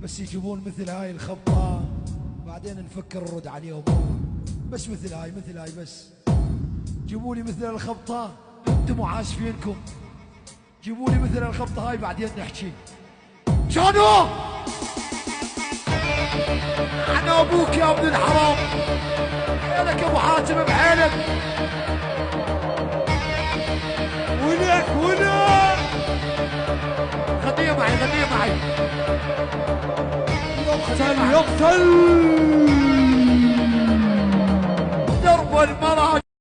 بس يجيبون مثل هاي الخبطة بعدين نفكر نرد عليهم. بس مثل هاي بس جيبوا لي مثل الخبطة، انتم وعاشفينكم جيبوا لي مثل الخبطة هاي بعدين نحكي. شانو انا ابوك يا ابن الحرام، حيلك ابو حاتم بحيلك. ولك غنية معي يقتل درب المرأة.